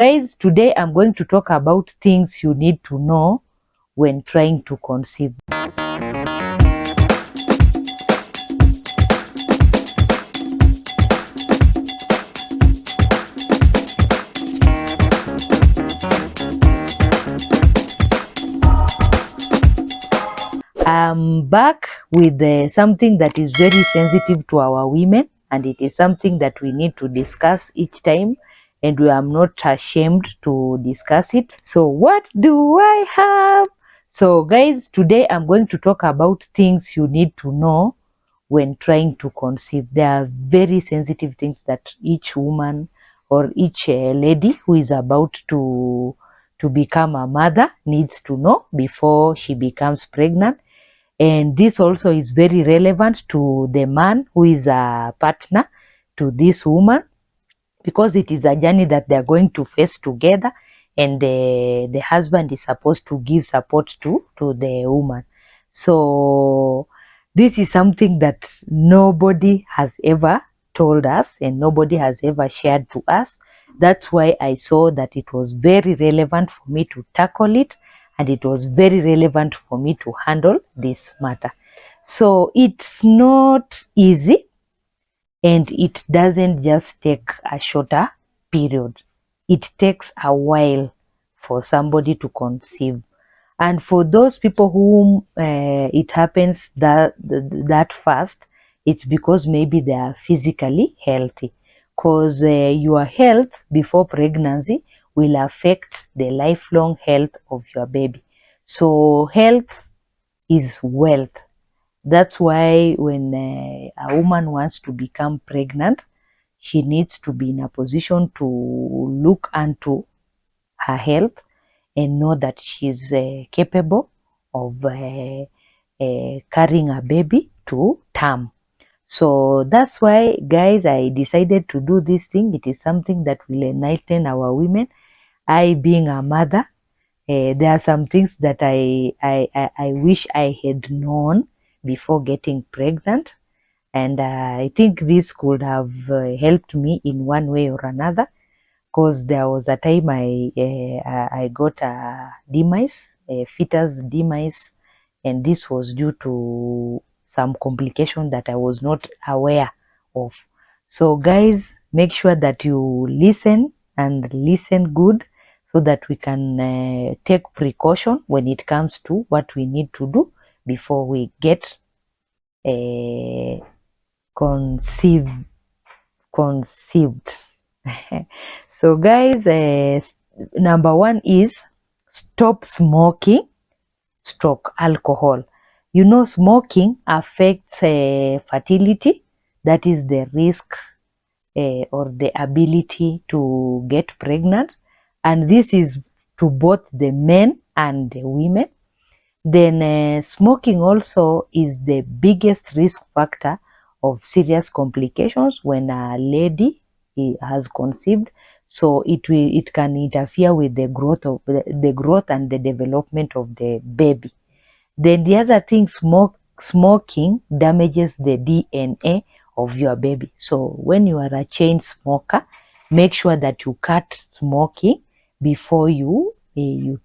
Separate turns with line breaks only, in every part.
Guys, today I'm going to talk about things you need to know when trying to conceive. I'm back with something that is very sensitive to our women, and it is something that we need to discuss each time, and we are not ashamed to discuss it. So what do I have? So guys, today I'm going to talk about things you need to know when trying to conceive. There are very sensitive things that each woman or each lady who is about to become a mother needs to know before she becomes pregnant. And this also is very relevant to the man who is a partner to this woman, because it is a journey that they are going to face together, and the husband is supposed to give support to the woman. So this is something that nobody has ever told us and nobody has ever shared to us. That's why I saw that it was very relevant for me to tackle it, and it was very relevant for me to handle this matter. So it's not easy, and it doesn't just take a shorter period. It takes a while for somebody to conceive. And for those people whom it happens that fast, it's because maybe they are physically healthy. Because your health before pregnancy will affect the lifelong health of your baby. So health is wealth. That's why when a woman wants to become pregnant, she needs to be in a position to look into her health and know that she's capable of carrying a baby to term. So that's why, guys, I decided to do this thing. It is something that will enlighten our women. I, being a mother, there are some things that I wish I had known before getting pregnant, and I think this could have helped me in one way or another, because there was a time I got a demise, a fetus demise, and this was due to some complication that I was not aware of. So guys, make sure that you listen and listen good, so that we can take precaution when it comes to what we need to do before we get conceived. So guys, number one is stop smoking, stroke alcohol. You know, smoking affects fertility, that is the risk or the ability to get pregnant, and this is to both the men and the women. Then smoking also is the biggest risk factor of serious complications when a lady has conceived. So it can interfere with the growth and the development of the baby. Then the other thing, smoking damages the DNA of your baby. So when you are a chain smoker, make sure that you cut smoking before you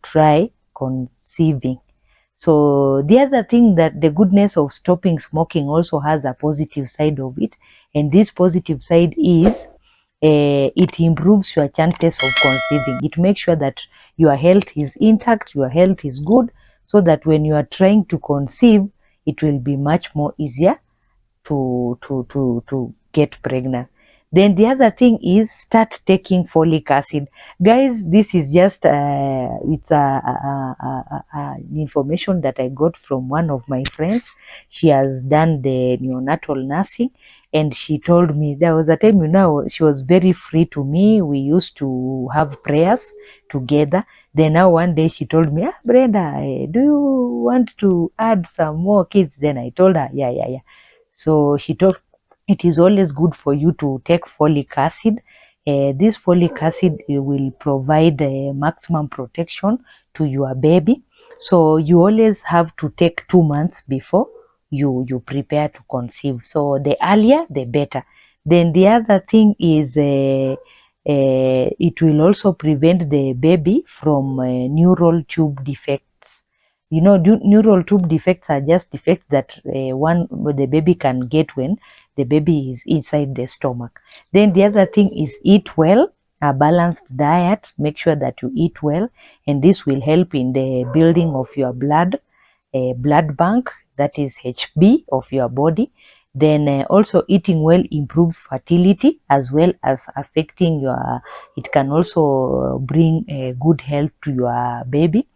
try conceiving. So the other thing, that the goodness of stopping smoking also has a positive side of it, and this positive side is it improves your chances of conceiving. It makes sure that your health is intact, your health is good, so that when you are trying to conceive, it will be much more easier to get pregnant. Then the other thing is start taking folic acid. Guys, this is just it's information that I got from one of my friends. She has done the neonatal nursing, and she told me there was a time, she was very free to me. We used to have prayers together. Then now one day she told me, Brenda, do you want to add some more kids? Then I told her, yeah. So she told, it is always good for you to take folic acid. This folic acid will provide maximum protection to your baby. So you always have to take 2 months before you prepare to conceive. So the earlier, the better. Then the other thing is It will also prevent the baby from neural tube defects. You know, neural tube defects are just defects that the baby can get when the baby is inside the stomach. Then the other thing is eat well, a balanced diet. Make sure that you eat well, and this will help in the building of your blood bank, that is HB of your body. Then also eating well improves fertility, as well as affecting your, it can also bring good health to your baby.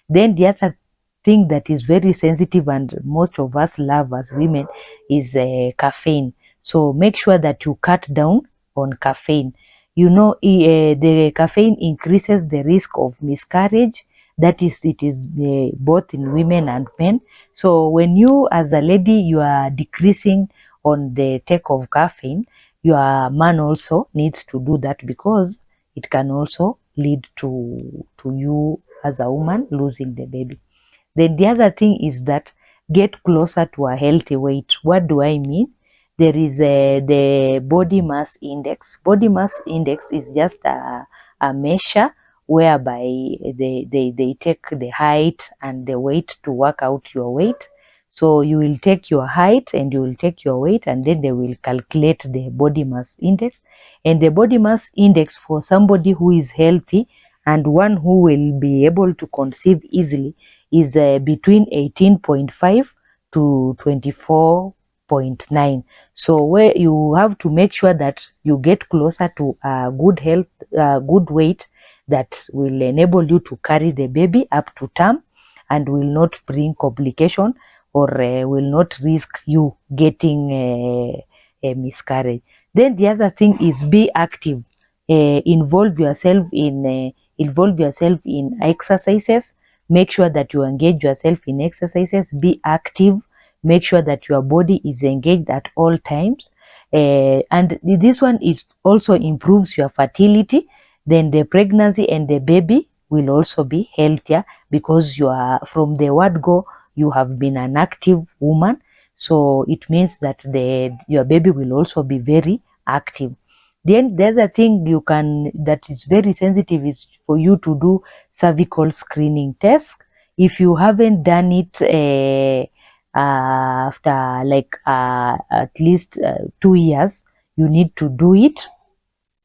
Then the other thing that is very sensitive and most of us love as women is caffeine. So make sure that you cut down on caffeine. You know, the caffeine increases the risk of miscarriage. That is, it is both in women and men. So when you as a lady, you are decreasing on the take of caffeine, your man also needs to do that, because it can also lead to you as a woman losing the baby. Then the other thing is that get closer to a healthy weight. What do I mean? There is the body mass index. Body mass index is just a measure whereby they take the height and the weight to work out your weight. So you will take your height and you will take your weight, and then they will calculate the body mass index. And the body mass index for somebody who is healthy and one who will be able to conceive easily is between 18.5 to 24.9. So where you have to make sure that you get closer to a good health, good weight that will enable you to carry the baby up to term and will not bring complication, or will not risk you getting a miscarriage. Then the other thing is be active. Involve yourself in exercises. Make sure that you engage yourself in exercises. Be active. Make sure that your body is engaged at all times. And this one, it also improves your fertility. Then the pregnancy and the baby will also be healthier, because you are, from the word go, you have been an active woman. So it means that your baby will also be very active. Then the other thing that is very sensitive is for you to do cervical screening test. If you haven't done it after like at least 2 years, you need to do it,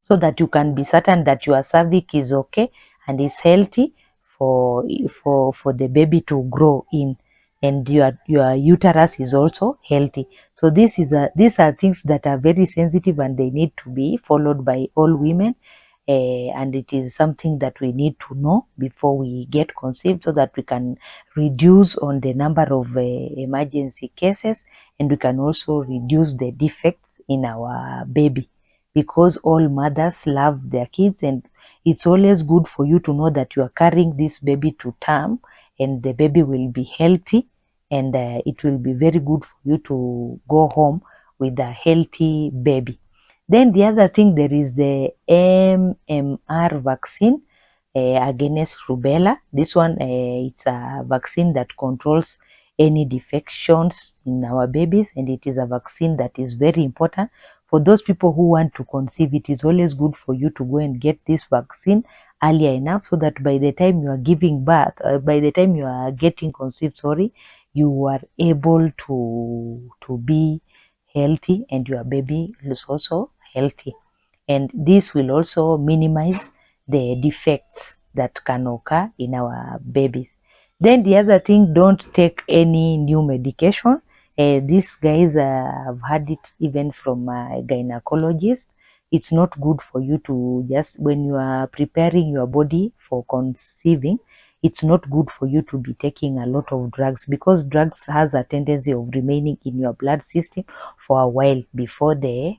so that you can be certain that your cervix is okay and is healthy for the baby to grow in, and your uterus is also healthy. So these are things that are very sensitive, and they need to be followed by all women. And it is something that we need to know before we get conceived, so that we can reduce on the number of emergency cases, and we can also reduce the defects in our baby, because all mothers love their kids, and it's always good for you to know that you are carrying this baby to term, and the baby will be healthy, and it will be very good for you to go home with a healthy baby. Then the other thing, there is the MMR vaccine against rubella. This one, it's a vaccine that controls any defections in our babies, and it is a vaccine that is very important for those people who want to conceive. It is always good for you to go and get this vaccine earlier enough, so that by the time you are giving birth, by the time you are getting conceived, you are able to be healthy, and your baby is also healthy. And this will also minimize the defects that can occur in our babies. Then the other thing, don't take any new medication. These guys have had it even from a gynecologist. It's not good for you to just, when you are preparing your body for conceiving, it's not good for you to be taking a lot of drugs, because drugs has a tendency of remaining in your blood system for a while before the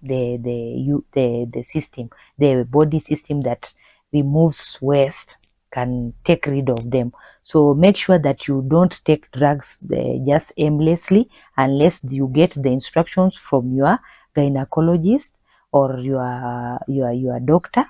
system, the body system that removes waste, can take rid of them. So make sure that you don't take drugs just aimlessly, unless you get the instructions from your gynecologist or your doctor,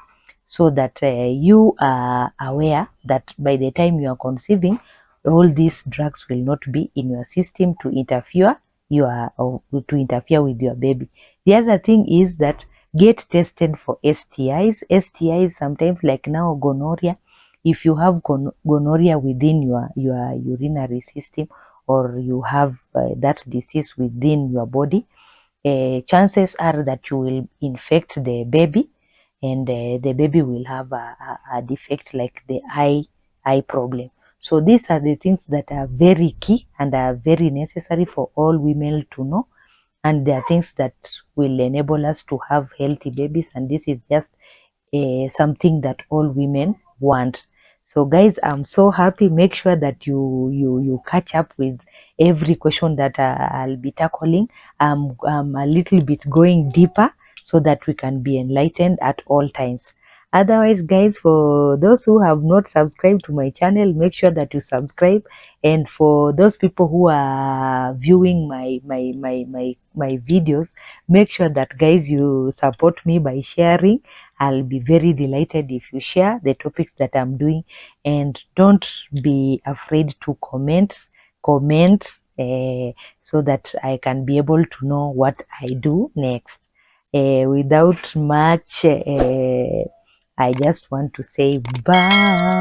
so that you are aware that by the time you are conceiving, all these drugs will not be in your system to interfere with your baby. The other thing is that get tested for STIs. STIs sometimes, like now gonorrhea. If you have gonorrhea within your urinary system, or you have that disease within your body, chances are that you will infect the baby, and the baby will have a defect like the eye problem. So these are the things that are very key and are very necessary for all women to know, and they are things that will enable us to have healthy babies, and this is just something that all women want. So guys, I'm so happy. Make sure that you catch up with every question that I'll be tackling. I'm a little bit going deeper so that we can be enlightened at all times. Otherwise, guys, for those who have not subscribed to my channel, make sure that you subscribe. And for those people who are viewing my videos, make sure that, guys, you support me by sharing. I'll be very delighted if you share the topics that I'm doing, and don't be afraid to comment so that I can be able to know what I do next. Without much, I just want to say bye.